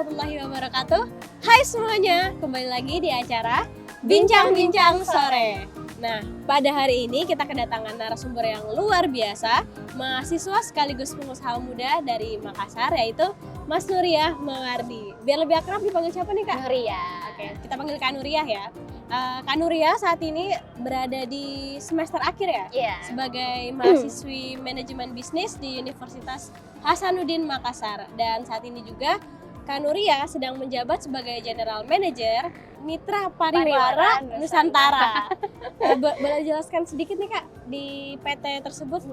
warahmatullahi wabarakatuh. Hai semuanya, kembali lagi di acara Bincang-Bincang Sore. Nah, pada hari ini kita kedatangan narasumber yang luar biasa, mahasiswa sekaligus pengusaha muda dari Makassar, yaitu Mas Nuriyah Mawardi. Biar lebih akrab dipanggil siapa nih Kak? Nuriyah. Oke, kita panggil Kak Nuriyah ya. Kak Nuriyah saat ini berada di semester akhir ya? Iya. Sebagai mahasiswi manajemen bisnis di Universitas Hasanuddin Makassar. Dan saat ini juga Kak Nuriyah sedang menjabat sebagai General Manager Mitra Pariwara Nusantara. Boleh jelaskan sedikit nih Kak, di PT tersebut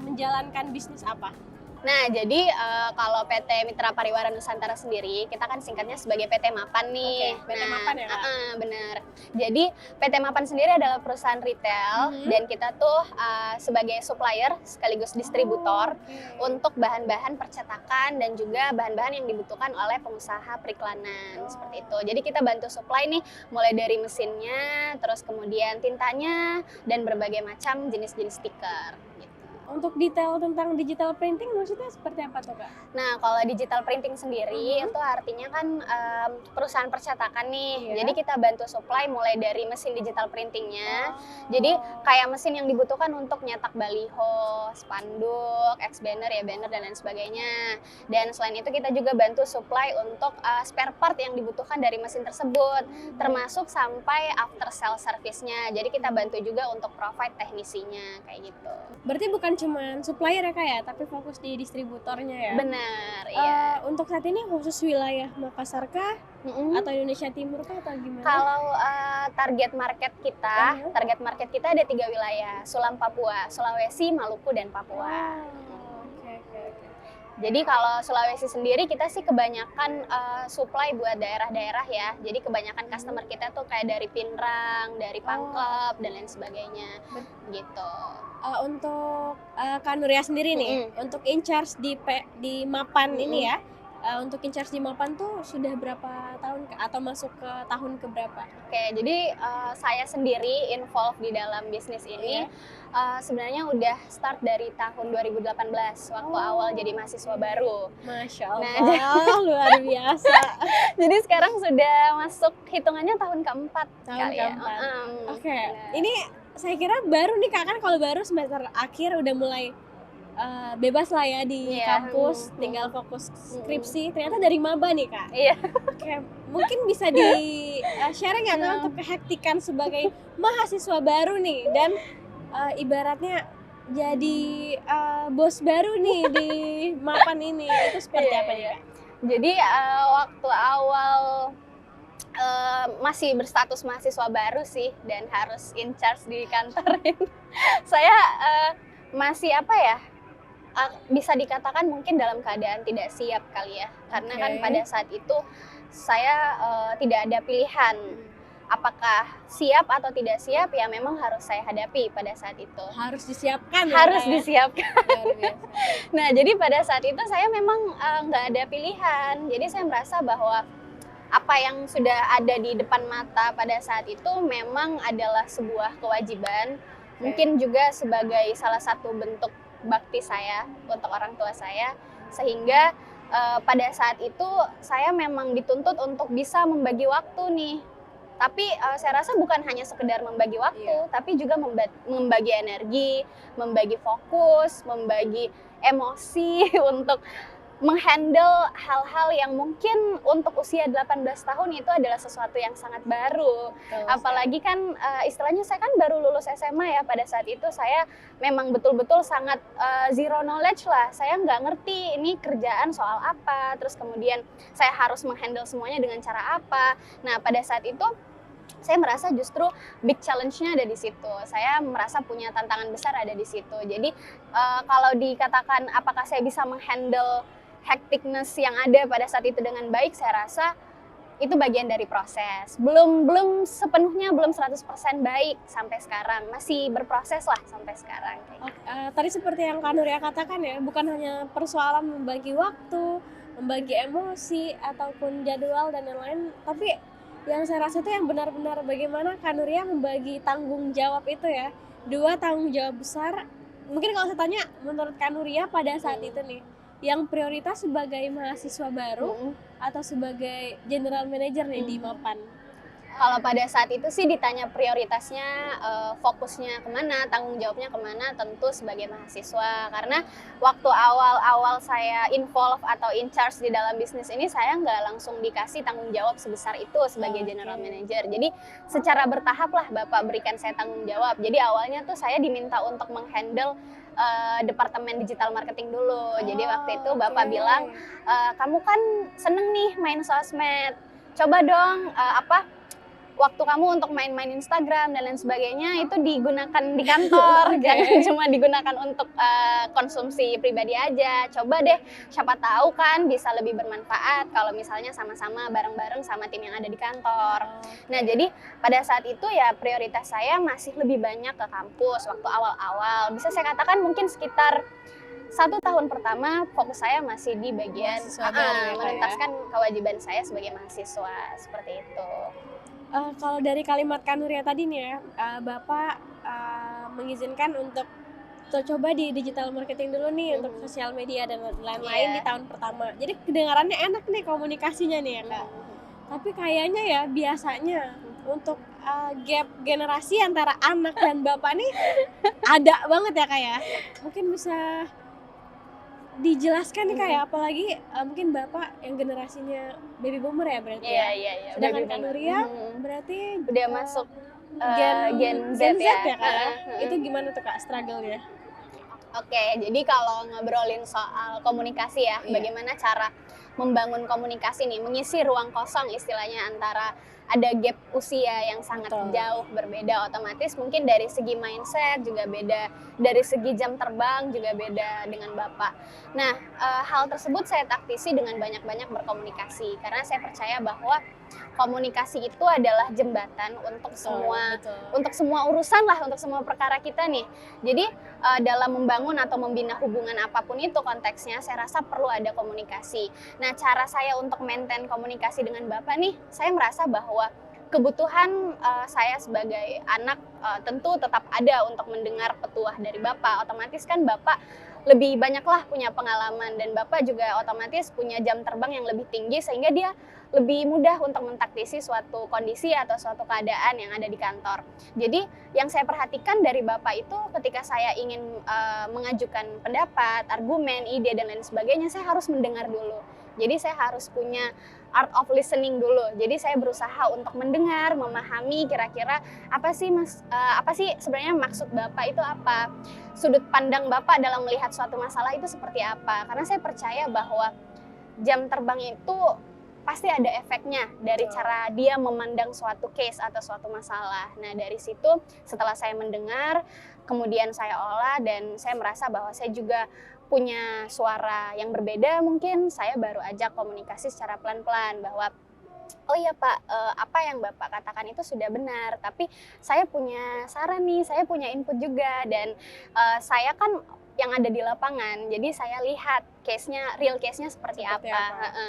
menjalankan bisnis apa? Nah, jadi kalau PT Mitra Pariwara Nusantara sendiri, kita kan singkatnya sebagai PT Mapan nih. Oke, PT Mapan ya, Kak? Bener. Jadi PT Mapan sendiri adalah perusahaan retail dan kita tuh sebagai supplier sekaligus distributor untuk bahan-bahan percetakan dan juga bahan-bahan yang dibutuhkan oleh pengusaha periklanan seperti itu. Jadi kita bantu supply nih, mulai dari mesinnya, terus kemudian tintanya dan berbagai macam jenis-jenis stiker. Untuk detail tentang digital printing maksudnya seperti apa tuh Kak? Nah, kalau digital printing sendiri itu artinya kan perusahaan percetakan nih. Jadi kita bantu supply mulai dari mesin digital printingnya. Jadi kayak mesin yang dibutuhkan untuk nyetak baliho, spanduk, banner ya, banner dan lain sebagainya. Dan selain itu kita juga bantu supply untuk spare part yang dibutuhkan dari mesin tersebut, termasuk sampai after sale service-nya. Jadi kita bantu juga untuk provide teknisinya kayak gitu. Berarti bukan cuma supplier ya Kak ya, tapi fokus di distributornya ya? Benar, iya. Untuk saat ini khusus wilayah Makassar kah? Atau Indonesia Timur kah atau gimana? Kalau target market kita ada 3 wilayah, Sulam Papua, Sulawesi, Maluku, dan Papua. Oke. Jadi kalau Sulawesi sendiri kita sih kebanyakan supply buat daerah-daerah ya. Jadi kebanyakan customer kita tuh kayak dari Pinrang, dari Pangkep, dan lain sebagainya gitu. Untuk Kak Nuriyah sendiri nih, untuk in charge di Mapan ini ya, untuk in charge di Mapan tuh sudah berapa tahun atau masuk ke tahun keberapa? Oke, jadi saya sendiri involved di dalam bisnis ini sebenarnya udah start dari tahun 2018 waktu awal jadi mahasiswa baru. Masya Allah, luar biasa. Jadi sekarang sudah masuk hitungannya tahun keempat. Oke, ini saya kira baru nih Kak, kan kalau baru semester akhir udah mulai bebas lah ya di kampus, tinggal fokus skripsi. Ternyata dari maba nih Kak. Iya. Oke, mungkin bisa di sharing ya Kak untuk kehektikan sebagai mahasiswa baru nih dan ibaratnya jadi bos baru nih di Mapan ini, itu seperti apa nih Kak? Jadi waktu awal masih berstatus mahasiswa baru sih dan harus in charge di kantor ini. Saya masih bisa dikatakan mungkin dalam keadaan tidak siap kali ya, karena kan pada saat itu saya tidak ada pilihan apakah siap atau tidak siap, ya memang harus saya hadapi pada saat itu. Harus disiapkan. Disiapkan. Nah, jadi pada saat itu saya memang nggak ada pilihan. Jadi saya merasa bahwa apa yang sudah ada di depan mata pada saat itu memang adalah sebuah kewajiban. Mungkin juga sebagai salah satu bentuk bakti saya untuk orang tua saya, sehingga pada saat itu saya memang dituntut untuk bisa membagi waktu nih. Tapi saya rasa bukan hanya sekedar membagi waktu, tapi juga membagi energi, membagi fokus, membagi emosi untuk menghandle hal-hal yang mungkin untuk usia 18 tahun itu adalah sesuatu yang sangat baru. Apalagi kan istilahnya saya kan baru lulus SMA ya, pada saat itu saya memang betul-betul sangat zero knowledge lah. Saya nggak ngerti ini kerjaan soal apa, terus kemudian saya harus menghandle semuanya dengan cara apa. Nah, pada saat itu saya merasa justru big challenge-nya ada di situ. Saya merasa punya tantangan besar ada di situ. Jadi kalau dikatakan apakah saya bisa menghandle hecticness yang ada pada saat itu dengan baik, saya rasa itu bagian dari proses. Belum sepenuhnya, belum 100% baik sampai sekarang. Masih berproses lah sampai sekarang. Tadi seperti yang Kak Nuriyah katakan ya, bukan hanya persoalan membagi waktu, membagi emosi, ataupun jadwal dan lain-lain, tapi yang saya rasa itu yang benar-benar bagaimana Kak Nuriyah membagi tanggung jawab itu ya. 2 tanggung jawab besar. Mungkin kalau saya tanya, menurut Kak Nuriyah pada saat itu nih, yang prioritas sebagai mahasiswa baru atau sebagai general manager nih di Mapan? Kalau pada saat itu sih ditanya prioritasnya, fokusnya kemana, tanggung jawabnya kemana, tentu sebagai mahasiswa. Karena waktu awal-awal saya involve atau in charge di dalam bisnis ini, saya nggak langsung dikasih tanggung jawab sebesar itu sebagai general manager. Jadi secara bertahap lah Bapak berikan saya tanggung jawab. Jadi awalnya tuh saya diminta untuk menghandle departemen digital marketing dulu. Jadi waktu itu Bapak bilang, kamu kan seneng nih main sosmed, coba dong waktu kamu untuk main-main Instagram dan lain sebagainya itu digunakan di kantor, jangan cuma digunakan untuk konsumsi pribadi aja. Coba deh, siapa tahu kan bisa lebih bermanfaat kalau misalnya sama-sama bareng-bareng sama tim yang ada di kantor. Nah, jadi pada saat itu ya prioritas saya masih lebih banyak ke kampus waktu awal-awal. Bisa saya katakan mungkin sekitar 1 tahun pertama fokus saya masih di bagian menuntaskan kewajiban saya sebagai mahasiswa, seperti itu. Kalau dari kalimat Kak Nuria tadi nih ya, Bapak mengizinkan untuk coba di digital marketing dulu nih untuk sosial media dan lain-lain di tahun pertama. Jadi kedengarannya enak nih komunikasinya nih ya Kak. Tapi kayaknya ya biasanya untuk gap generasi antara anak dan Bapak nih ada banget ya Kak ya. Mungkin bisa dijelaskan nih kayak apalagi mungkin Bapak yang generasinya baby boomer ya berarti ya. Sedangkan Kak Nuria berarti udah masuk Gen Z ya Kak. Itu gimana tuh Kak struggle-nya? Oke, jadi kalau ngobrolin soal komunikasi ya, bagaimana cara membangun komunikasi nih, mengisi ruang kosong istilahnya antara ada gap usia yang sangat jauh berbeda, otomatis mungkin dari segi mindset juga beda, dari segi jam terbang juga beda dengan Bapak. Nah, hal tersebut saya taktisi dengan banyak-banyak berkomunikasi karena saya percaya bahwa komunikasi itu adalah jembatan untuk semua urusan lah, untuk semua perkara kita nih. Jadi dalam membangun atau membina hubungan apapun itu konteksnya, saya rasa perlu ada komunikasi. Nah, cara saya untuk maintain komunikasi dengan Bapak nih, saya merasa bahwa kebutuhan saya sebagai anak tentu tetap ada untuk mendengar petuah dari Bapak. Otomatis kan Bapak lebih banyaklah punya pengalaman dan Bapak juga otomatis punya jam terbang yang lebih tinggi sehingga dia lebih mudah untuk mentaktisi suatu kondisi atau suatu keadaan yang ada di kantor. Jadi yang saya perhatikan dari Bapak itu ketika saya ingin mengajukan pendapat, argumen, ide dan lain sebagainya, saya harus mendengar dulu. Jadi saya harus punya art of listening dulu. Jadi saya berusaha untuk mendengar, memahami kira-kira apa sih sebenarnya maksud Bapak itu apa? Sudut pandang Bapak dalam melihat suatu masalah itu seperti apa? Karena saya percaya bahwa jam terbang itu pasti ada efeknya dari cara dia memandang suatu case atau suatu masalah. Nah, dari situ setelah saya mendengar, kemudian saya olah dan saya merasa bahwa saya juga punya suara yang berbeda, mungkin saya baru ajak komunikasi secara pelan-pelan bahwa oh iya Pak, apa yang Bapak katakan itu sudah benar, tapi saya punya saran nih, saya punya input juga dan saya kan yang ada di lapangan, jadi saya lihat real case-nya seperti apa.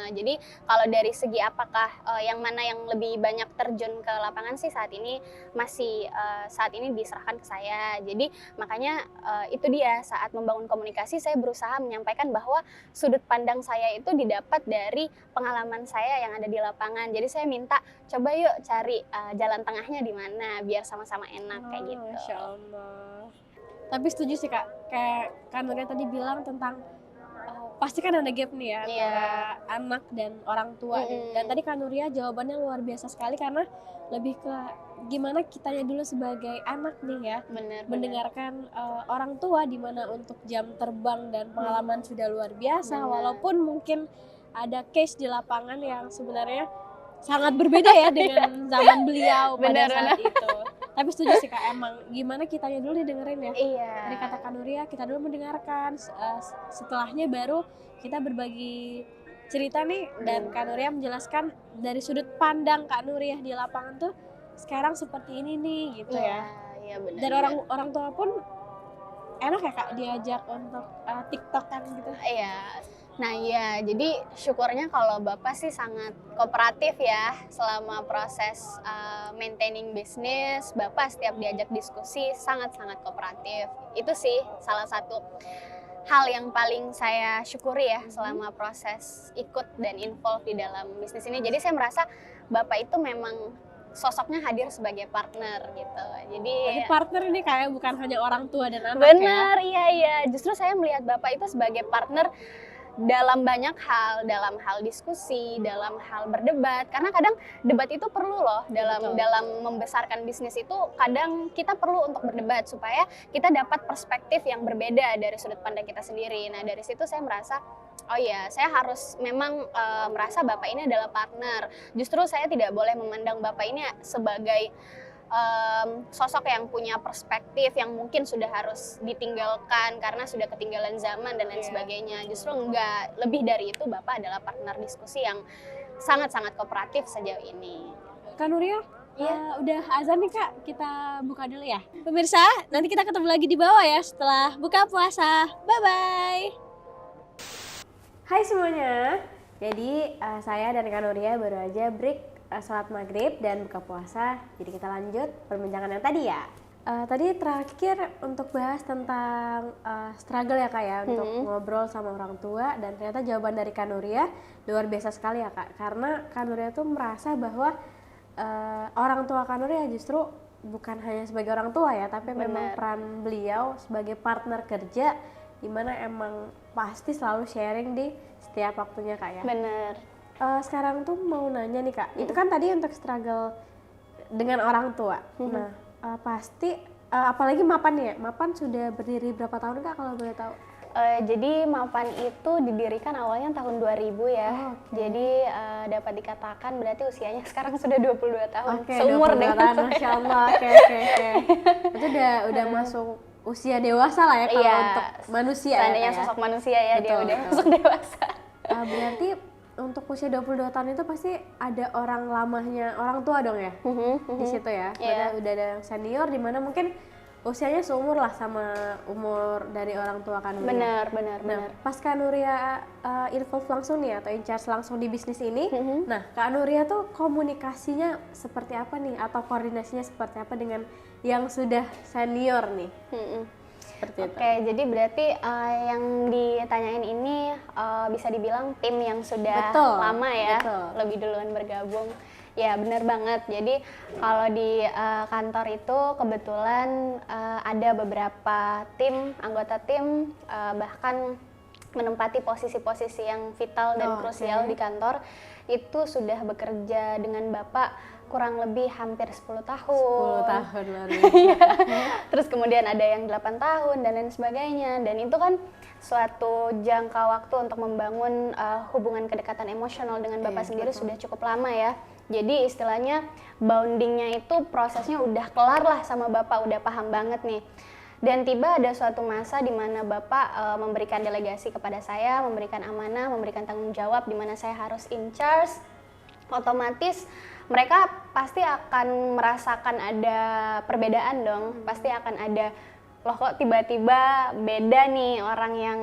Jadi kalau dari segi apakah yang mana yang lebih banyak terjun ke lapangan sih saat ini masih saat ini diserahkan ke saya. Jadi makanya itu dia, saat membangun komunikasi saya berusaha menyampaikan bahwa sudut pandang saya itu didapat dari pengalaman saya yang ada di lapangan. Jadi saya minta coba yuk cari jalan tengahnya di mana biar sama-sama enak kayak gitu. Masya Allah. Tapi setuju sih Kak, kayak Kak Nuria tadi bilang tentang pasti kan ada gap nih ya antara anak dan orang tua. Dan tadi Kak Nuria jawabannya luar biasa sekali karena lebih ke gimana kitanya dulu sebagai anak nih ya, mendengarkan orang tua di mana untuk jam terbang dan pengalaman sudah luar biasa. Walaupun mungkin ada case di lapangan yang sebenarnya sangat berbeda ya dengan zaman beliau pada saat itu. Tapi setuju sih Kak, emang gimana kitanya dulu didengerin ya. Dari kata Kak Nuria, kita dulu mendengarkan, setelahnya baru kita berbagi cerita nih. Dan Kak Nuria menjelaskan dari sudut pandang Kak Nuria di lapangan tuh sekarang seperti ini nih gitu ya. Benar. Dan orang tua pun enak ya Kak diajak untuk TikTokan gitu. Nah iya, jadi syukurnya kalau Bapak sih sangat kooperatif ya selama proses maintaining bisnis. Bapak setiap diajak diskusi sangat-sangat kooperatif. Itu sih salah satu hal yang paling saya syukuri ya selama proses ikut dan involve di dalam bisnis ini. Jadi saya merasa Bapak itu memang sosoknya hadir sebagai partner gitu. Jadi partner ini kayak bukan hanya orang tua dan anak. benar, iya. Justru saya melihat Bapak itu sebagai partner dalam banyak hal, dalam hal diskusi, dalam hal berdebat. Karena kadang debat itu perlu loh dalam membesarkan bisnis itu. Kadang kita perlu untuk berdebat supaya kita dapat perspektif yang berbeda dari sudut pandang kita sendiri. Nah dari situ saya merasa, oh iya, saya harus memang merasa Bapak ini adalah partner. Justru saya tidak boleh memandang Bapak ini sebagai sosok yang punya perspektif yang mungkin sudah harus ditinggalkan karena sudah ketinggalan zaman dan lain sebagainya. Justru enggak, lebih dari itu Bapak adalah partner diskusi yang sangat-sangat kooperatif sejauh ini. Kak Nuria, udah azan nih Kak, kita buka dulu ya. Pemirsa, nanti kita ketemu lagi di bawah ya setelah buka puasa. Bye-bye. Hai semuanya, jadi saya dan Kak Nuria baru aja break sholat maghrib dan buka puasa. Jadi kita lanjut perbincangan yang tadi ya. Tadi terakhir untuk bahas tentang struggle ya Kak ya, untuk ngobrol sama orang tua, dan ternyata jawaban dari Kak Nuria luar biasa sekali ya Kak. Karena Kak Nuria tuh merasa bahwa orang tua Kak Nuria justru bukan hanya sebagai orang tua ya, tapi memang peran beliau sebagai partner kerja, dimana emang pasti selalu sharing di setiap waktunya Kak ya. Bener. Sekarang tuh mau nanya nih Kak, itu kan tadi untuk struggle dengan orang tua. Nah, pasti apalagi Mapan ya, Mapan sudah berdiri berapa tahun Kak kalau boleh tahu? Jadi Mapan itu didirikan awalnya tahun 2000 ya. Jadi dapat dikatakan berarti usianya sekarang sudah 22 tahun. Seumur dengan saya. Masya Allah, oke. Itu udah masuk usia dewasa lah ya kalau untuk manusia. Seandainya sosok manusia ya, dia udah masuk dewasa. Berarti untuk usia 22 tahun itu pasti ada orang lamanya orang tua dong ya, di situ ya. Udah ada yang senior, dimana mungkin usianya seumur lah sama umur dari orang tua Kak Nuria. Benar. Pas Kak Nuria involve langsung nih atau in charge langsung di bisnis ini, nah Kak Nuria tuh komunikasinya seperti apa nih, atau koordinasinya seperti apa dengan yang sudah senior nih? Oke, jadi berarti yang ditanyain ini bisa dibilang tim yang sudah lama ya, lebih duluan bergabung. Ya benar banget. Jadi kalau di kantor itu kebetulan ada beberapa anggota tim bahkan menempati posisi-posisi yang vital dan krusial di kantor, itu sudah bekerja dengan Bapak kurang lebih hampir 10 tahun. 10 tahun luar biasa. Terus kemudian ada yang 8 tahun dan lain sebagainya. Dan itu kan suatu jangka waktu untuk membangun hubungan kedekatan emosional dengan Bapak sendiri sudah cukup lama ya. Jadi istilahnya bondingnya itu prosesnya udah kelar lah sama Bapak, udah paham banget nih. Dan tiba ada suatu masa di mana Bapak memberikan delegasi kepada saya, memberikan amanah, memberikan tanggung jawab di mana saya harus in charge. Otomatis mereka pasti akan merasakan ada perbedaan dong, pasti akan ada, loh kok tiba-tiba beda nih orang yang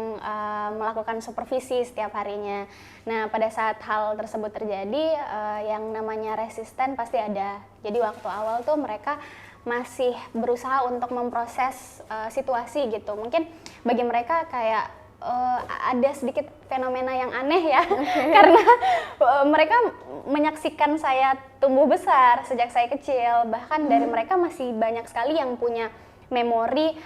melakukan supervisi setiap harinya. Nah pada saat hal tersebut terjadi, yang namanya resisten pasti ada. Jadi waktu awal tuh mereka masih berusaha untuk memproses situasi gitu. Mungkin bagi mereka kayak ada sedikit fenomena yang aneh ya, karena mereka menyaksikan saya tumbuh besar sejak saya kecil. Bahkan dari mereka masih banyak sekali yang punya memori,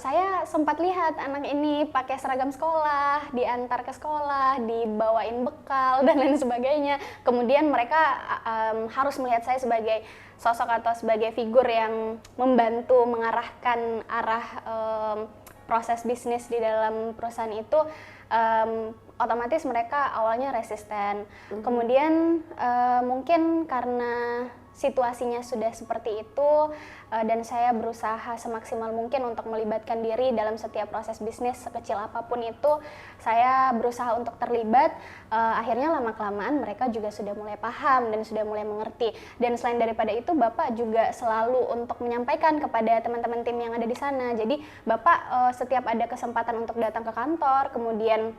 saya sempat lihat anak ini pakai seragam sekolah, diantar ke sekolah, dibawain bekal dan lain sebagainya. Kemudian mereka harus melihat saya sebagai sosok atau sebagai figur yang membantu mengarahkan arah proses bisnis di dalam perusahaan itu. Otomatis mereka awalnya resisten. Kemudian mungkin karena situasinya sudah seperti itu dan saya berusaha semaksimal mungkin untuk melibatkan diri dalam setiap proses bisnis, sekecil apapun itu saya berusaha untuk terlibat. Akhirnya lama-kelamaan mereka juga sudah mulai paham dan sudah mulai mengerti. Dan selain daripada itu Bapak juga selalu untuk menyampaikan kepada teman-teman tim yang ada di sana. Jadi Bapak setiap ada kesempatan untuk datang ke kantor, kemudian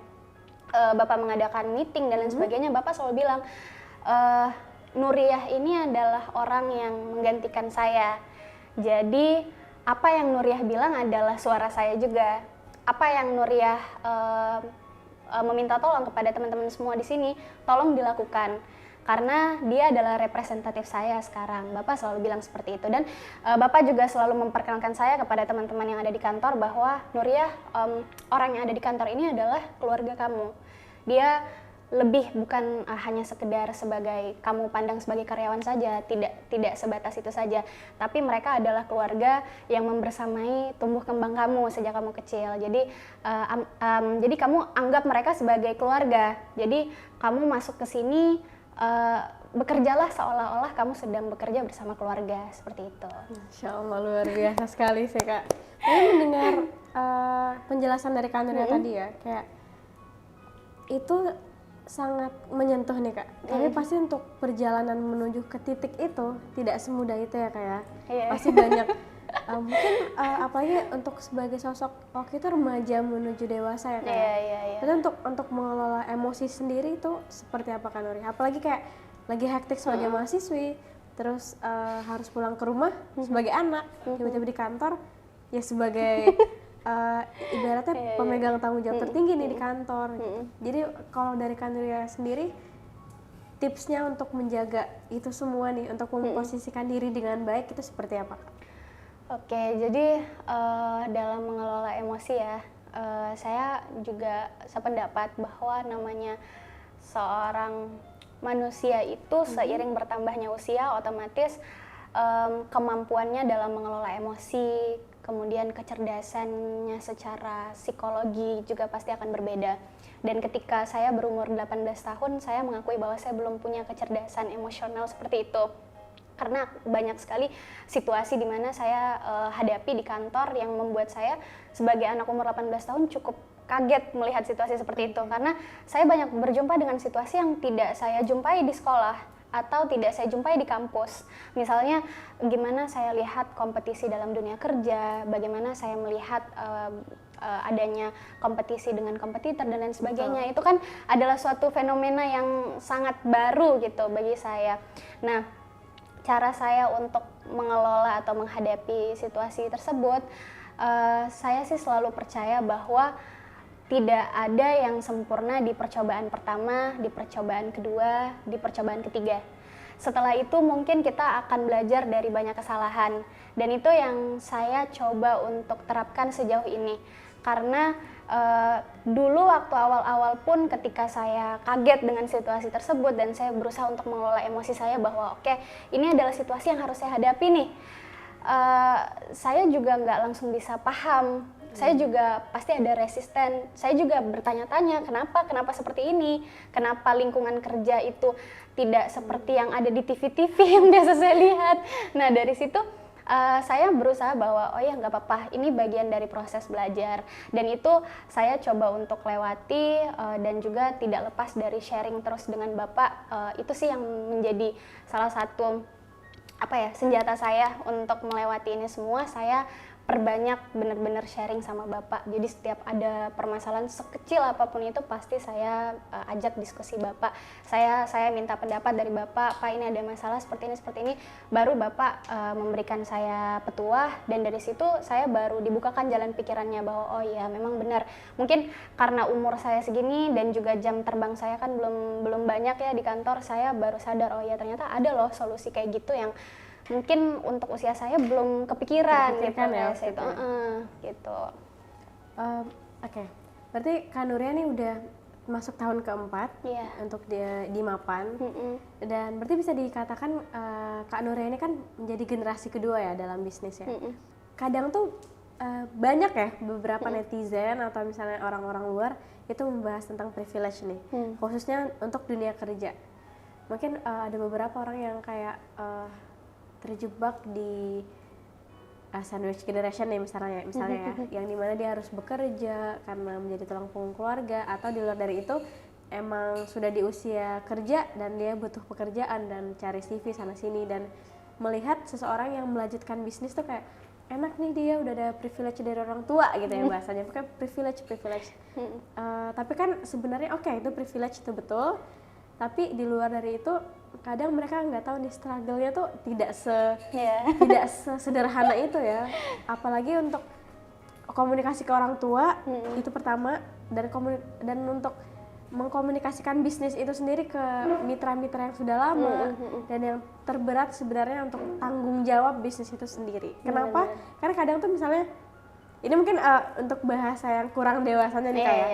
Bapak mengadakan meeting dan lain sebagainya, Bapak selalu bilang, Nuriah ini adalah orang yang menggantikan saya. Jadi apa yang Nuriah bilang adalah suara saya juga. apa yang Nuriyah meminta tolong kepada teman-teman semua di sini, tolong dilakukan. Karena dia adalah representatif saya sekarang. Bapak selalu bilang seperti itu. Dan Bapak juga selalu memperkenalkan saya kepada teman-teman yang ada di kantor bahwa Nuriyah, orang yang ada di kantor ini adalah keluarga kamu. Dia lebih bukan hanya sekedar sebagai kamu pandang sebagai karyawan saja, tidak sebatas itu saja, tapi mereka adalah keluarga yang membersamai tumbuh kembang kamu sejak kamu kecil. Jadi kamu anggap mereka sebagai keluarga. Jadi kamu masuk ke sini, bekerjalah seolah-olah kamu sedang bekerja bersama keluarga, seperti itu. Insya Allah luar biasa sekali sih Kak. Saya mendengar penjelasan dari Kak Nuria tadi ya, kayak itu sangat menyentuh nih Kak. Tapi pasti untuk perjalanan menuju ke titik itu tidak semudah itu ya Kak ya. Pasti banyak mungkin apalagi untuk sebagai sosok waktu itu remaja menuju dewasa ya Kak. Tapi untuk mengelola emosi sendiri itu seperti apa Kak Nuria? Apalagi kayak lagi hektik sebagai mahasiswi, terus harus pulang ke rumah sebagai anak, tiba-tiba di kantor ya sebagai ibaratnya pemegang tanggung jawab tertinggi nih di kantor. Jadi kalau dari Kak Nuria sendiri, tipsnya untuk menjaga itu semua nih, untuk memposisikan diri dengan baik itu seperti apa Kak? Oke, jadi dalam mengelola emosi ya, saya juga sependapat bahwa namanya seorang manusia itu seiring bertambahnya usia otomatis kemampuannya dalam mengelola emosi, kemudian kecerdasannya secara psikologi juga pasti akan berbeda. Dan ketika saya berumur 18 tahun, saya mengakui bahwa saya belum punya kecerdasan emosional seperti itu. Karena banyak sekali situasi di mana saya hadapi di kantor yang membuat saya sebagai anak umur 18 tahun cukup kaget melihat situasi seperti itu. Karena saya banyak berjumpa dengan situasi yang tidak saya jumpai di sekolah atau tidak saya jumpai di kampus. Misalnya gimana saya lihat kompetisi dalam dunia kerja, bagaimana saya melihat adanya kompetisi dengan kompetitor dan lain sebagainya. Itu kan adalah suatu fenomena yang sangat baru gitu bagi saya. Nah, cara saya untuk mengelola atau menghadapi situasi tersebut, saya sih selalu percaya bahwa tidak ada yang sempurna di percobaan pertama, di percobaan kedua, di percobaan ketiga. Setelah itu mungkin kita akan belajar dari banyak kesalahan. Dan itu yang saya coba untuk terapkan sejauh ini. Karena dulu waktu awal-awal pun ketika saya kaget dengan situasi tersebut dan saya berusaha untuk mengelola emosi saya bahwa oke, ini adalah situasi yang harus saya hadapi nih. Saya juga nggak langsung bisa paham. Saya juga pasti ada resisten. Saya juga bertanya-tanya kenapa seperti ini, kenapa lingkungan kerja itu tidak seperti yang ada di TV-TV yang biasa saya lihat. Nah dari situ saya berusaha bahwa oh ya nggak apa-apa, ini bagian dari proses belajar. Dan itu saya coba untuk lewati dan juga tidak lepas dari sharing terus dengan Bapak. Itu sih yang menjadi salah satu senjata saya untuk melewati ini semua. Saya perbanyak benar-benar sharing sama Bapak. Jadi setiap ada permasalahan sekecil apapun itu pasti saya ajak diskusi Bapak. Saya minta pendapat dari Bapak, Pak ini ada masalah seperti ini. Baru Bapak memberikan saya petuah dan dari situ saya baru dibukakan jalan pikirannya bahwa oh iya memang benar. Mungkin karena umur saya segini dan juga jam terbang saya kan belum banyak ya di kantor, saya baru sadar oh ya ternyata ada loh solusi kayak gitu yang mungkin untuk usia saya belum kepikiran gitu ya, gitu. Oke. Berarti Kak Nuria nih udah masuk tahun keempat untuk dia di Mapan. Dan berarti bisa dikatakan Kak Nuria ini kan menjadi generasi kedua ya dalam bisnis ya. Kadang tuh banyak ya beberapa netizen atau misalnya orang-orang luar itu membahas tentang privilege nih, khususnya untuk dunia kerja. Mungkin ada beberapa orang yang kayak terjebak di sandwich generation nih misalnya ya, yang dimana dia harus bekerja karena menjadi tulang punggung keluarga, atau di luar dari itu emang sudah di usia kerja dan dia butuh pekerjaan dan cari CV sana sini dan melihat seseorang yang melanjutkan bisnis tuh kayak enak nih, dia udah ada privilege dari orang tua gitu ya bahasanya, pokoknya privilege. Tapi kan sebenarnya oke, itu privilege itu betul, tapi di luar dari itu kadang mereka nggak tahu nih struggle-nya tuh tidak sesederhana itu ya. Apalagi untuk komunikasi ke orang tua itu pertama, dan untuk mengkomunikasikan bisnis itu sendiri ke mitra-mitra yang sudah lama, dan yang terberat sebenarnya untuk tanggung jawab bisnis itu sendiri. Kenapa? Karena kadang tuh misalnya ini mungkin untuk bahasa yang kurang dewasanya nih kayak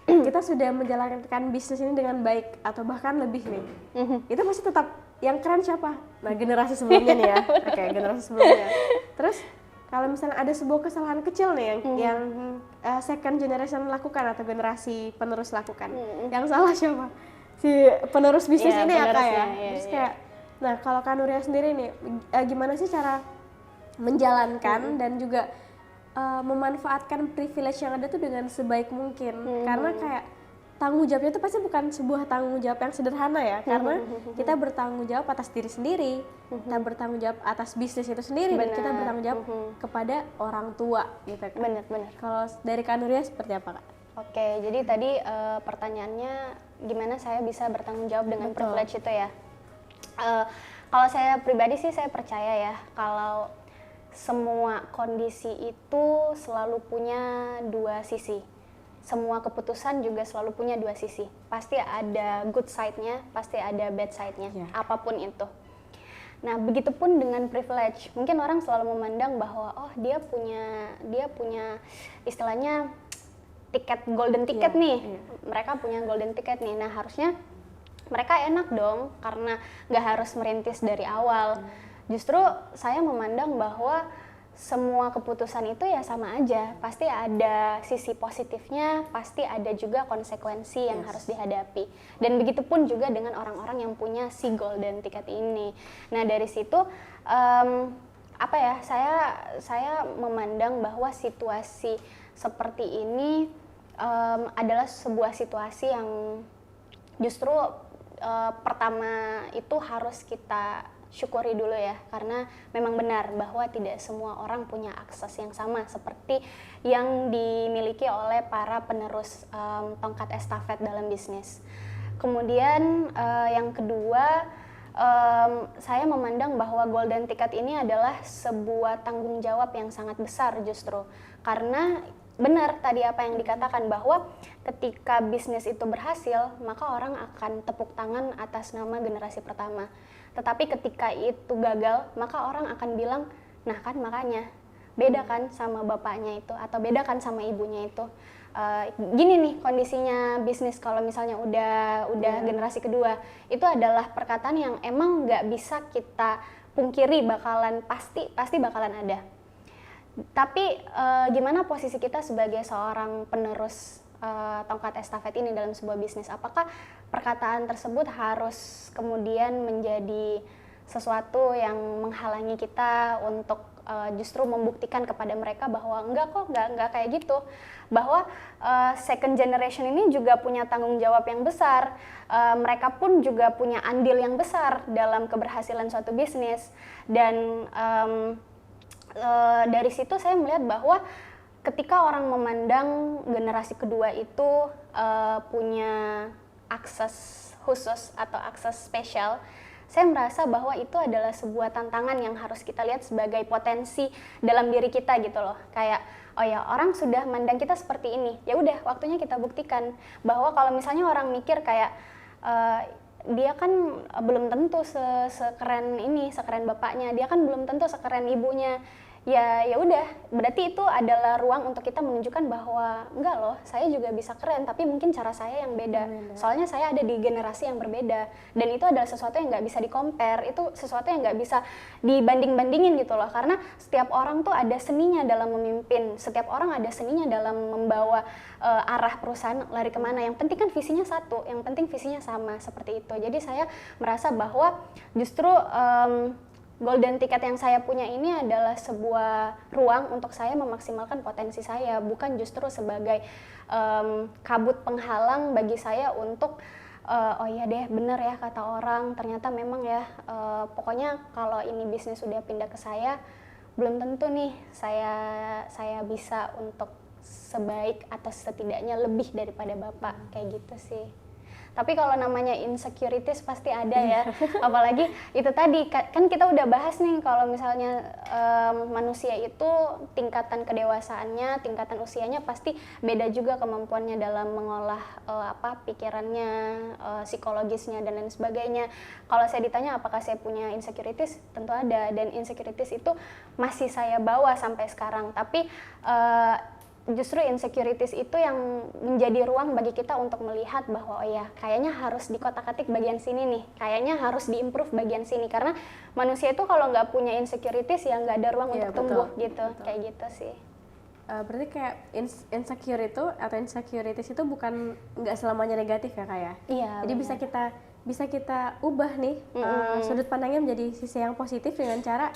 kita sudah menjalankan bisnis ini dengan baik atau bahkan lebih nih, itu pasti tetap yang keren siapa? Nah, generasi sebelumnya nih ya. Oke, generasi sebelumnya. Terus kalau misalnya ada sebuah kesalahan kecil nih yang second generation lakukan atau generasi penerus lakukan, yang salah siapa? Si penerus bisnis ini ya kak ya. Terus kayak, nah kalau Kak Nuria sendiri nih, gimana sih cara menjalankan dan juga memanfaatkan privilege yang ada tuh dengan sebaik mungkin? Karena kayak tanggung jawabnya itu pasti bukan sebuah tanggung jawab yang sederhana ya, karena kita bertanggung jawab atas diri sendiri, kita bertanggung jawab atas bisnis itu sendiri, dan kita bertanggung jawab kepada orang tua gitu kan. Benar. Kalau dari Kak Nuria seperti apa Kak? Oke, jadi tadi pertanyaannya gimana saya bisa bertanggung jawab dengan privilege itu ya. Kalau saya pribadi sih saya percaya ya kalau semua kondisi itu selalu punya dua sisi. Semua keputusan juga selalu punya dua sisi. Pasti ada good side-nya, pasti ada bad side-nya, apapun itu. Nah, begitupun dengan privilege. Mungkin orang selalu memandang bahwa oh dia punya istilahnya tiket golden ticket nih. Mereka punya golden ticket nih. Nah, harusnya mereka enak dong karena nggak harus merintis dari awal. Justru saya memandang bahwa semua keputusan itu ya sama aja, pasti ada sisi positifnya, pasti ada juga konsekuensi yang harus dihadapi. Dan begitupun juga dengan orang-orang yang punya si golden ticket ini. Nah dari situ saya memandang bahwa situasi seperti ini adalah sebuah situasi yang justru pertama itu harus kita syukuri dulu ya, karena memang benar bahwa tidak semua orang punya akses yang sama seperti yang dimiliki oleh para penerus tongkat estafet dalam bisnis. Kemudian yang kedua, saya memandang bahwa golden ticket ini adalah sebuah tanggung jawab yang sangat besar justru, karena benar tadi apa yang dikatakan bahwa ketika bisnis itu berhasil, maka orang akan tepuk tangan atas nama generasi pertama. Tetapi ketika itu gagal, maka orang akan bilang, nah kan makanya beda kan sama bapaknya itu, atau beda kan sama ibunya itu. Gini nih kondisinya bisnis kalau misalnya udah generasi kedua, itu adalah perkataan yang emang nggak bisa kita pungkiri pasti bakalan ada. Tapi gimana posisi kita sebagai seorang penerus tongkat estafet ini dalam sebuah bisnis? Apakah perkataan tersebut harus kemudian menjadi sesuatu yang menghalangi kita untuk justru membuktikan kepada mereka bahwa enggak kayak gitu, bahwa second generation ini juga punya tanggung jawab yang besar, mereka pun juga punya andil yang besar dalam keberhasilan suatu bisnis. Dan dari situ saya melihat bahwa ketika orang memandang generasi kedua itu punya akses khusus atau akses spesial, saya merasa bahwa itu adalah sebuah tantangan yang harus kita lihat sebagai potensi dalam diri kita gitu loh. Kayak, oh ya orang sudah mandang kita seperti ini, ya udah waktunya kita buktikan bahwa kalau misalnya orang mikir kayak dia kan belum tentu sekeren bapaknya, dia kan belum tentu sekeren ibunya. Ya udah, berarti itu adalah ruang untuk kita menunjukkan bahwa enggak loh, saya juga bisa keren, tapi mungkin cara saya yang beda. Soalnya saya ada di generasi yang berbeda, dan itu adalah sesuatu yang nggak bisa di-compare, itu sesuatu yang nggak bisa dibanding-bandingin gitu loh. Karena setiap orang tuh ada seninya dalam memimpin, setiap orang ada seninya dalam membawa arah perusahaan lari kemana. Yang penting kan visinya satu, yang penting visinya sama, seperti itu. Jadi saya merasa bahwa justru golden ticket yang saya punya ini adalah sebuah ruang untuk saya memaksimalkan potensi saya, bukan justru sebagai kabut penghalang bagi saya untuk oh iya deh bener ya kata orang, ternyata memang ya pokoknya kalau ini bisnis sudah pindah ke saya, belum tentu nih saya bisa untuk sebaik atau setidaknya lebih daripada bapak, kayak gitu sih. Tapi kalau namanya insecurities pasti ada ya. Apalagi itu tadi kan kita udah bahas nih kalau misalnya manusia itu tingkatan kedewasaannya, tingkatan usianya pasti beda juga kemampuannya dalam mengolah pikirannya, psikologisnya dan lain sebagainya. Kalau saya ditanya apakah saya punya insecurities, tentu ada, dan insecurities itu masih saya bawa sampai sekarang. Tapi justru insecurities itu yang menjadi ruang bagi kita untuk melihat bahwa oh ya kayaknya harus dikotak-atik bagian sini nih, kayaknya harus diimprove bagian sini, karena manusia itu kalau nggak punya insecurities ya nggak ada ruang untuk tumbuh gitu, betul. Kayak gitu sih. Berarti kayak insecure itu atau insecurities itu bukan nggak selamanya negatif ya kayak? Iya. Jadi benar. bisa kita ubah nih sudut pandangnya menjadi sisi yang positif dengan cara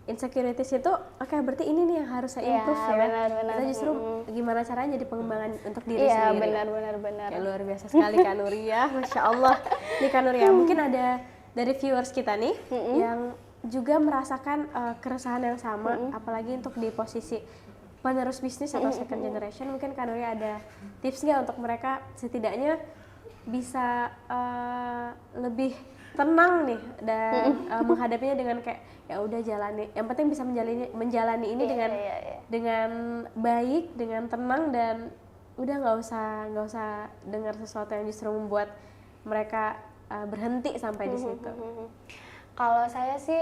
insecurities itu oke, berarti ini nih yang harus saya improve ya. Benar. Kita justru gimana caranya jadi pengembangan untuk diri sendiri. Iya benar. Ya, luar biasa sekali Kak Nuria, Masya Allah. Nih Kak Nuria, mungkin ada dari viewers kita nih yang juga merasakan keresahan yang sama, apalagi untuk di posisi penerus bisnis atau second generation. Mungkin Kak Nuria ada tips nggak untuk mereka setidaknya bisa lebih tenang nih dan menghadapinya dengan kayak ya udah jalani, yang penting bisa menjalani ini dengan baik, dengan tenang, dan udah nggak usah dengar sesuatu yang justru membuat mereka berhenti sampai di situ. Kalau saya sih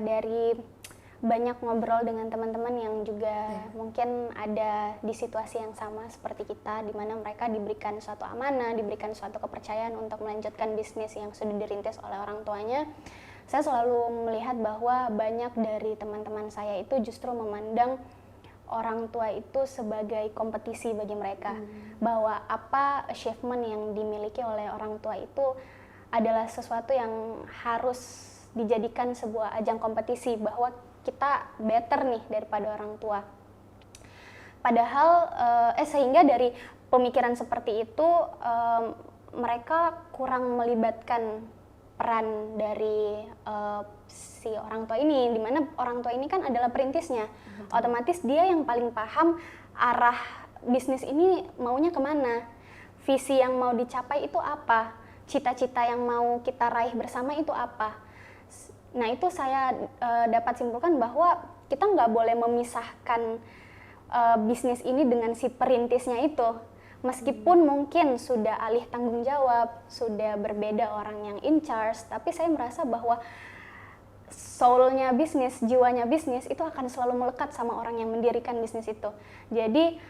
dari banyak ngobrol dengan teman-teman yang juga mungkin ada di situasi yang sama seperti kita, di mana mereka diberikan suatu amanah, diberikan suatu kepercayaan untuk melanjutkan bisnis yang sudah dirintis oleh orang tuanya. Saya selalu melihat bahwa banyak dari teman-teman saya itu justru memandang orang tua itu sebagai kompetisi bagi mereka, bahwa apa achievement yang dimiliki oleh orang tua itu adalah sesuatu yang harus dijadikan sebuah ajang kompetisi, bahwa kita better nih daripada orang tua. Padahal sehingga dari pemikiran seperti itu mereka kurang melibatkan peran dari si orang tua ini, dimana orang tua ini kan adalah perintisnya. Otomatis dia yang paling paham arah bisnis ini maunya kemana, visi yang mau dicapai itu apa, cita-cita yang mau kita raih bersama itu apa. Nah itu saya dapat simpulkan bahwa kita nggak boleh memisahkan bisnis ini dengan si perintisnya itu. Meskipun mungkin sudah alih tanggung jawab, sudah berbeda orang yang in charge, tapi saya merasa bahwa soul-nya bisnis, jiwanya bisnis itu akan selalu melekat sama orang yang mendirikan bisnis itu. Jadi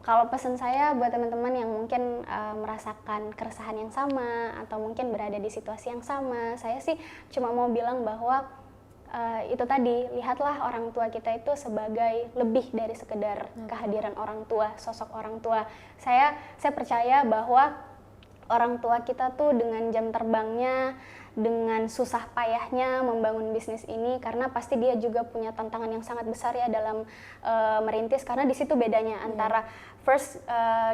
kalau pesan saya buat teman-teman yang mungkin merasakan keresahan yang sama atau mungkin berada di situasi yang sama, saya sih cuma mau bilang bahwa itu tadi, lihatlah orang tua kita itu sebagai lebih dari sekedar kehadiran orang tua, sosok orang tua. Saya percaya bahwa orang tua kita tuh dengan jam terbangnya, dengan susah payahnya membangun bisnis ini, karena pasti dia juga punya tantangan yang sangat besar ya dalam merintis, karena di situ bedanya antara first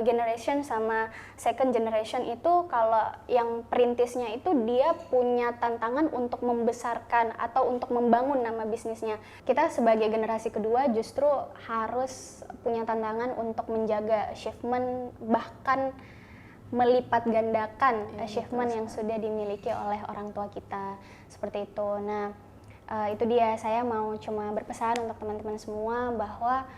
generation sama second generation itu, kalau yang perintisnya itu dia punya tantangan untuk membesarkan atau untuk membangun nama bisnisnya. Kita sebagai generasi kedua justru harus punya tantangan untuk menjaga achievement, bahkan melipat gandakan achievement yang sudah dimiliki oleh orang tua kita, seperti itu. Nah, itu dia, saya mau cuma berpesan untuk teman-teman semua bahwa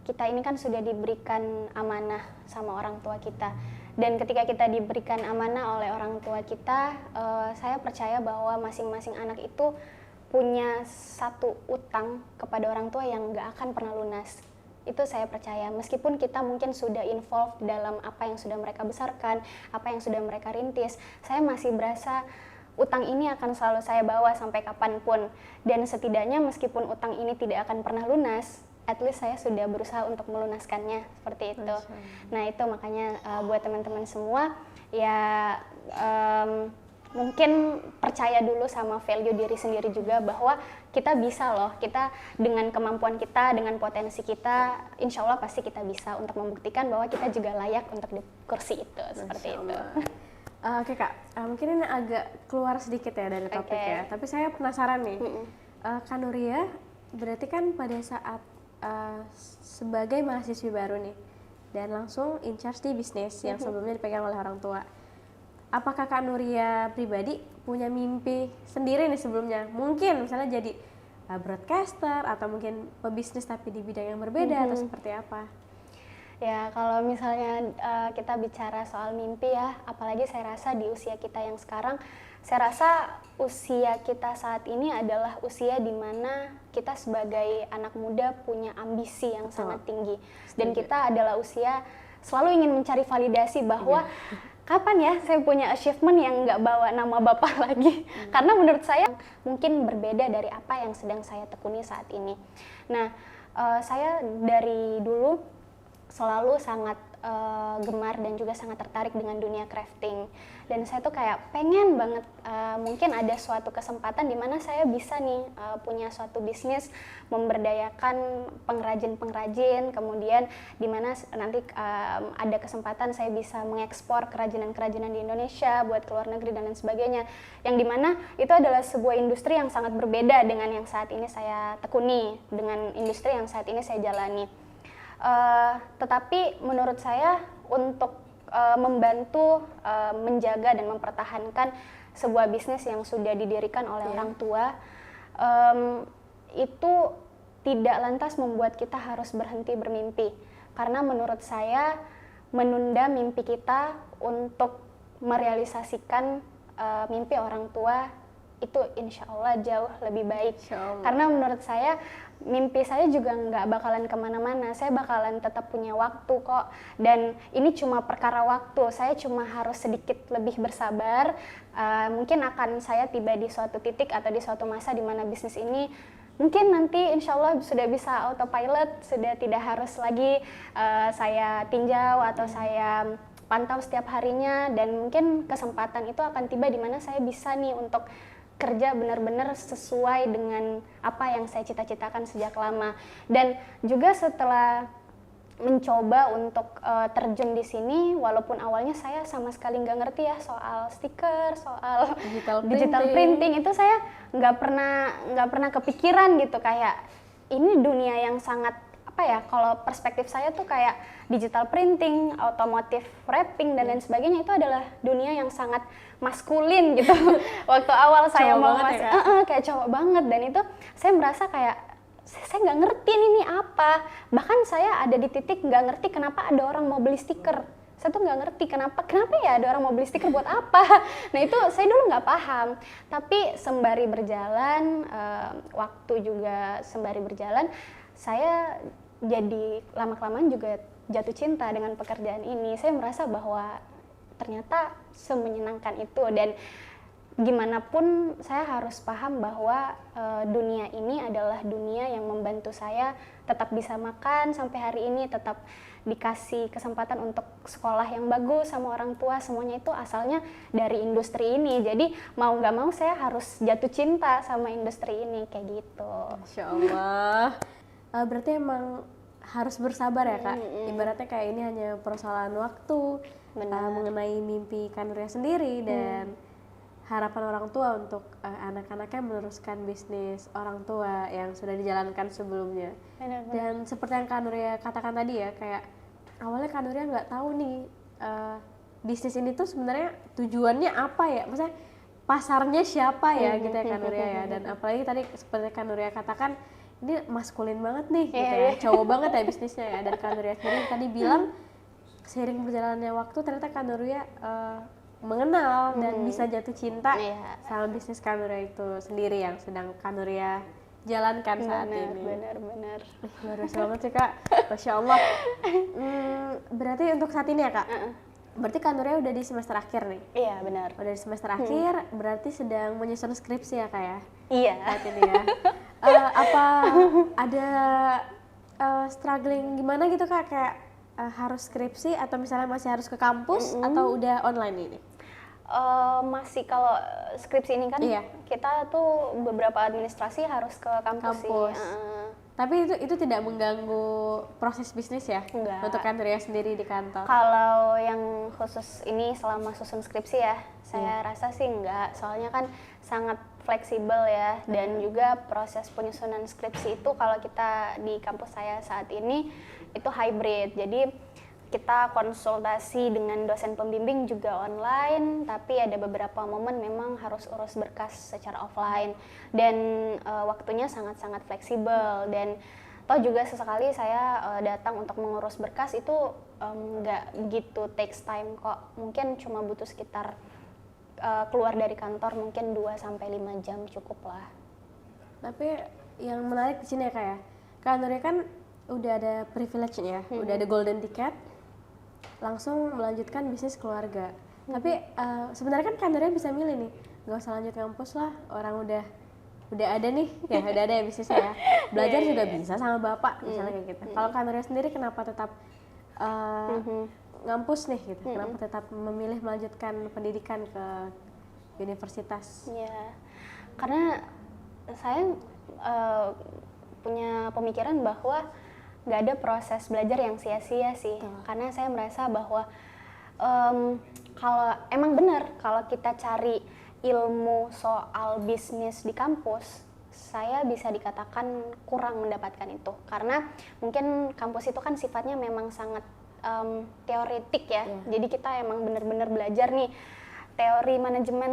kita ini kan sudah diberikan amanah sama orang tua kita, dan ketika kita diberikan amanah oleh orang tua kita, saya percaya bahwa masing-masing anak itu punya satu utang kepada orang tua yang gak akan pernah lunas. Itu saya percaya, meskipun kita mungkin sudah involved dalam apa yang sudah mereka besarkan, apa yang sudah mereka rintis, saya masih berasa utang ini akan selalu saya bawa sampai kapanpun, dan setidaknya meskipun utang ini tidak akan pernah lunas, at least saya sudah berusaha untuk melunaskannya, seperti itu. Nah itu makanya buat teman-teman semua ya mungkin percaya dulu sama value diri sendiri juga, bahwa kita bisa loh, kita dengan kemampuan kita, dengan potensi kita, insya Allah pasti kita bisa untuk membuktikan bahwa kita juga layak untuk di kursi itu, seperti itu. Oke Kak, mungkin ini agak keluar sedikit ya dari topik ya, tapi saya penasaran nih, Kak Nuria berarti kan pada saat sebagai mahasiswi baru nih, dan langsung in charge di bisnis yang sebelumnya dipegang oleh orang tua. apakah Kak Nuria pribadi punya mimpi sendiri nih sebelumnya? Mungkin misalnya jadi broadcaster atau mungkin pebisnis tapi di bidang yang berbeda atau seperti apa? Ya, kalau misalnya kita bicara soal mimpi ya, apalagi saya rasa di usia kita yang sekarang, saya rasa usia kita saat ini adalah usia di mana kita sebagai anak muda punya ambisi yang sangat tinggi. Dan kita adalah usia selalu ingin mencari validasi bahwa kapan ya saya punya achievement yang nggak bawa nama bapak lagi. Karena menurut saya mungkin berbeda dari apa yang sedang saya tekuni saat ini. Nah, saya dari dulu selalu sangat gemar dan juga sangat tertarik dengan dunia crafting, dan saya tuh kayak pengen banget mungkin ada suatu kesempatan di mana saya bisa nih punya suatu bisnis memberdayakan pengrajin-pengrajin, kemudian di mana nanti ada kesempatan saya bisa mengekspor kerajinan-kerajinan di Indonesia buat ke luar negeri dan lain sebagainya, yang dimana itu adalah sebuah industri yang sangat berbeda dengan yang saat ini saya tekuni, dengan industri yang saat ini saya jalani. Tetapi menurut saya untuk membantu menjaga dan mempertahankan sebuah bisnis yang sudah didirikan oleh orang tua, itu tidak lantas membuat kita harus berhenti bermimpi. Karena menurut saya menunda mimpi kita untuk merealisasikan mimpi orang tua itu insya Allah jauh lebih baik. Karena menurut saya mimpi saya juga nggak bakalan kemana-mana, saya bakalan tetap punya waktu kok, dan ini cuma perkara waktu, saya cuma harus sedikit lebih bersabar, mungkin akan saya tiba di suatu titik atau di suatu masa di mana bisnis ini mungkin nanti insya Allah sudah bisa autopilot, sudah tidak harus lagi saya tinjau atau saya pantau setiap harinya, dan mungkin kesempatan itu akan tiba di mana saya bisa nih untuk kerja benar-benar sesuai dengan apa yang saya cita-citakan sejak lama. Dan juga setelah mencoba untuk terjun di sini, walaupun awalnya saya sama sekali nggak ngerti ya soal stiker, soal digital printing, itu saya nggak pernah kepikiran gitu, kayak ini dunia yang sangat apa ya, kalau perspektif saya tuh kayak digital printing, automotive wrapping dan lain sebagainya itu adalah dunia yang sangat maskulin gitu. Waktu awal saya mau masuk, kayak cowok banget, dan itu saya merasa kayak saya nggak ngerti ini apa. Bahkan saya ada di titik nggak ngerti kenapa ada orang mau beli stiker. Saya tuh nggak ngerti kenapa ya ada orang mau beli stiker buat apa. Nah itu saya dulu nggak paham. Tapi sembari berjalan, waktu juga sembari berjalan, saya jadi lama-kelamaan juga jatuh cinta dengan pekerjaan ini. Saya merasa bahwa ternyata semenyenangkan itu, dan gimana pun saya harus paham bahwa dunia ini adalah dunia yang membantu saya tetap bisa makan sampai hari ini, tetap dikasih kesempatan untuk sekolah yang bagus sama orang tua, semuanya itu asalnya dari industri ini. Jadi mau nggak mau saya harus jatuh cinta sama industri ini, kayak gitu. Masya Allah. Berarti emang harus bersabar ya Kak, ibaratnya kayak ini hanya persoalan waktu, mengenai mimpi Kak Nuria sendiri dan harapan orang tua untuk anak-anaknya meneruskan bisnis orang tua yang sudah dijalankan sebelumnya. Dan seperti yang Kak Nuria katakan tadi ya, kayak awalnya Kak Nuria nggak tahu nih bisnis ini tuh sebenarnya tujuannya apa ya, maksudnya pasarnya siapa ya gitu ya Kak Nuria ya. Dan apalagi tadi seperti Kak Nuria katakan, ini maskulin banget nih gitu ya, cowok banget ya bisnisnya ya. Dan Kak Nuria sendiri tadi bilang seiring berjalannya waktu ternyata Kak Nuria mengenal dan bisa jatuh cinta sama bisnis Kak Nuria itu sendiri yang sedang Kak Nuria jalankan saat ini. Benar. Luar biasa banget sih Kak, Masya Allah. Berarti untuk saat ini ya Kak, berarti Kak Nuria udah di semester akhir nih? Iya benar. Udah di semester akhir, berarti sedang menyusun skripsi ya Kak ya? Iya. Saat ini ya. Apa ada struggling gimana gitu Kak, kayak harus skripsi atau misalnya masih harus ke kampus atau udah online ini? Masih, kalau skripsi ini kan kita tuh beberapa administrasi harus ke kampus. Sih. Tapi itu tidak mengganggu proses bisnis ya? Enggak. Untuk Kak Nuria sendiri di kantor? Kalau yang khusus ini selama susun skripsi ya, saya rasa sih enggak. Soalnya kan sangat fleksibel ya, dan juga proses penyusunan skripsi itu kalau kita di kampus saya saat ini itu hybrid. Jadi kita konsultasi dengan dosen pembimbing juga online, tapi ada beberapa momen memang harus urus berkas secara offline dan waktunya sangat-sangat fleksibel. Dan toh juga sesekali saya datang untuk mengurus berkas itu nggak begitu takes time kok, mungkin cuma butuh sekitar keluar dari kantor mungkin 2-5 jam cukup lah. Tapi yang menarik di sini ya Kak ya, Kak Nuria kan udah ada privilege-nya, udah ada golden ticket, langsung melanjutkan bisnis keluarga. Tapi sebenarnya kan Kak Nuria bisa milih nih, nggak usah lanjut kampus lah, orang udah ada nih, ya udah ada ya bisnisnya ya. Belajar juga bisa sama bapak, misalnya kayak gitu. Kalau Kak Nuria sendiri kenapa tetap ngampus nih gitu? Kenapa tetap memilih melanjutkan pendidikan ke universitas? Ya, karena saya punya pemikiran bahwa nggak ada proses belajar yang sia-sia sih. Karena saya merasa bahwa kalau emang benar kalau kita cari ilmu soal bisnis di kampus, saya bisa dikatakan kurang mendapatkan itu. Karena mungkin kampus itu kan sifatnya memang sangat teoretik ya. Jadi kita emang benar-benar belajar nih teori manajemen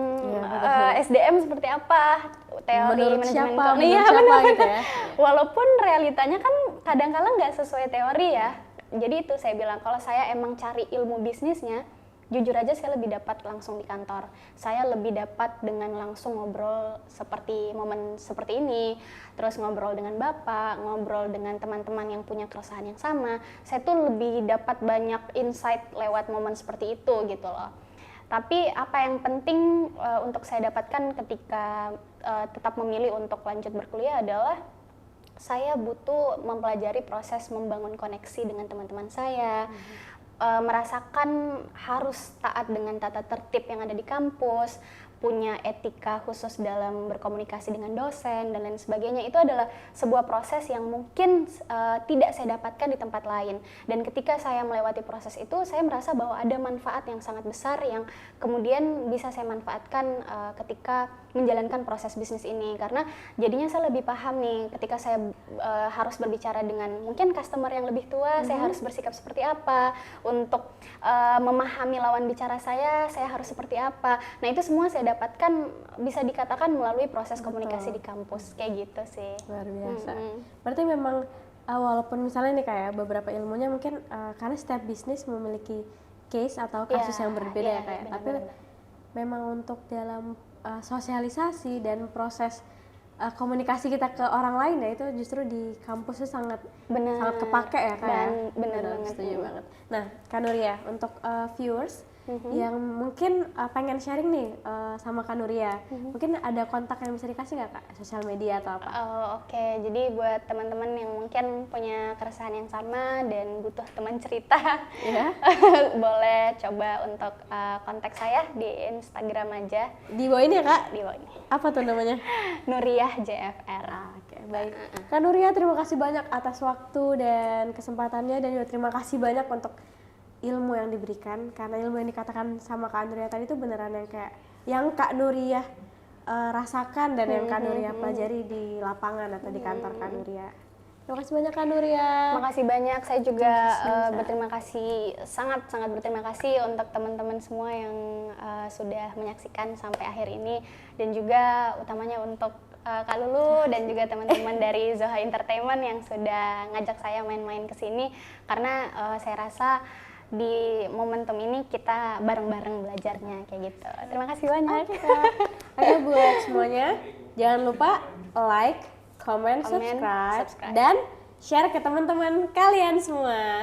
SDM seperti apa, teori menurut manajemen siapa gitu ya. Walaupun realitanya kan kadang-kala nggak sesuai teori ya. Jadi itu saya bilang kalau saya emang cari ilmu bisnisnya, jujur aja saya lebih dapat langsung di kantor. Saya lebih dapat dengan langsung ngobrol seperti momen seperti ini, terus ngobrol dengan bapak, ngobrol dengan teman-teman yang punya keresahan yang sama. Saya tuh lebih dapat banyak insight lewat momen seperti itu gitu loh. Tapi apa yang penting untuk saya dapatkan ketika tetap memilih untuk lanjut berkuliah adalah saya butuh mempelajari proses membangun koneksi dengan teman-teman saya, merasakan harus taat dengan tata tertib yang ada di kampus, punya etika khusus dalam berkomunikasi dengan dosen dan lain sebagainya. Itu adalah sebuah proses yang mungkin tidak saya dapatkan di tempat lain. Dan ketika saya melewati proses itu, saya merasa bahwa ada manfaat yang sangat besar yang kemudian bisa saya manfaatkan ketika menjalankan proses bisnis ini. Karena jadinya saya lebih paham nih ketika saya harus berbicara dengan mungkin customer yang lebih tua, saya harus bersikap seperti apa, untuk memahami lawan bicara saya harus seperti apa. Nah itu semua saya dapatkan bisa dikatakan melalui proses komunikasi di kampus, kayak gitu sih. Luar biasa. Berarti memang walaupun misalnya nih kayak beberapa ilmunya mungkin karena setiap bisnis memiliki case atau kasus yang berbeda ya kayak, tapi memang untuk dalam sosialisasi dan proses komunikasi kita ke orang lain ya itu justru di kampus itu sangat kepake ya kayak. Benar banget. Setuju banget. Nah, Kak Nuria, untuk viewers yang mungkin pengen sharing nih sama Kak Nuria, mungkin ada kontak yang bisa dikasih nggak Kak? Sosial media atau apa? Oke. Jadi buat teman-teman yang mungkin punya keresahan yang sama dan butuh teman cerita, boleh coba untuk kontak saya di Instagram aja. Di bawah ini ya Kak? Di bawah ini. Apa tuh namanya? Nuriyah JFR. Oke, baik. Kak Nuria, terima kasih banyak atas waktu dan kesempatannya, dan juga terima kasih banyak untuk ilmu yang diberikan, karena ilmu yang dikatakan sama Kak Nuria tadi itu beneran yang kayak yang Kak Nuria rasakan dan yang Kak Nuria pelajari di lapangan atau di kantor Kak Nuria. Terima kasih banyak Kak Nuria. Terima kasih banyak. Saya juga berterima kasih, sangat berterima kasih untuk teman-teman semua yang sudah menyaksikan sampai akhir ini, dan juga utamanya untuk Kak Lulu dan juga teman-teman dari Zoha Entertainment yang sudah ngajak saya main-main ke sini, karena saya rasa di momentum ini kita bareng-bareng belajarnya kayak gitu. Terima kasih banyak. Oke, buat semuanya jangan lupa like, comment, subscribe, dan share ke teman-teman kalian semua.